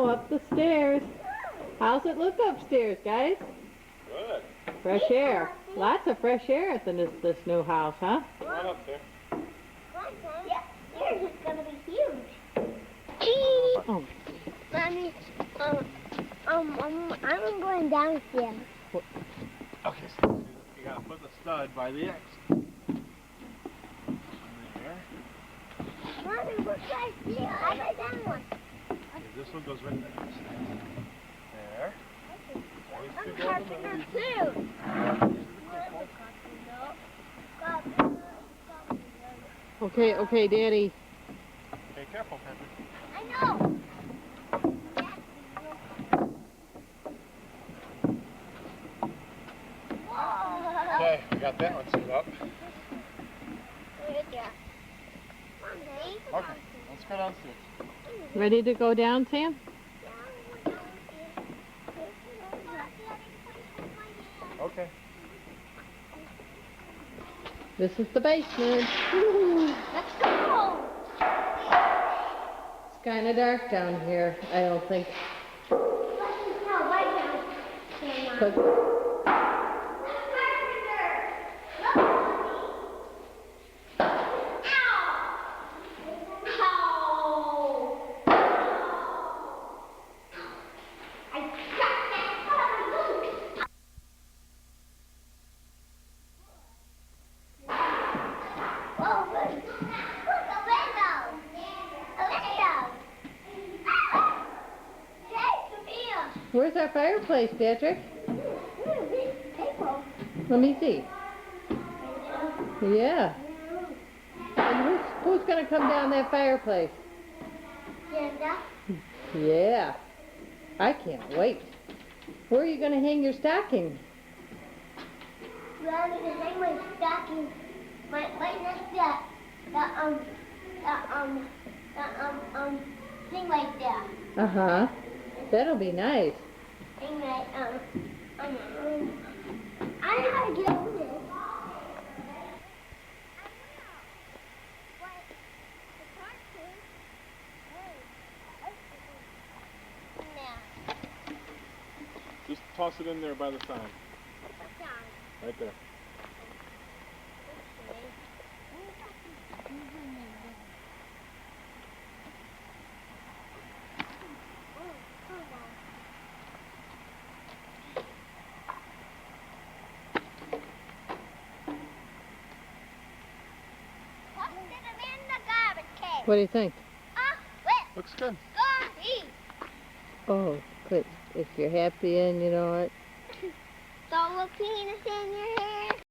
up the stairs. How's it look upstairs, guys? Good. Fresh air. Lots of fresh air at this new house, huh? Come on up there. Yeah, yours is gonna be huge. Oh. Mommy, I'm going downstairs. Okay, so you gotta put the stud by the X. There. Mommy, look right here. I like that one. Okay, this one goes right there. There. I'm carpenter too. Okay, okay, Daddy. Okay, careful, Pepper. I know. Whoa. Okay, we got that one set up. Okay, let's go downstairs. Ready to go down, Sam? Okay. This is the basement. Let's go. It's kind of dark down here, I don't think. But where's our fireplace, Patrick? Let me see. Yeah. And who's gonna come down that fireplace? Yeah. I can't wait. Where are you gonna hang your stocking? Well, I'm gonna hang my stocking right next to thing right there. Uh-huh. That'll be nice. Hang my I know how to get over this. Just toss it in there by the sign. Right there. What do you think? Looks good. Oh, good. If you're happy and you know what? Don't look penis in your hair.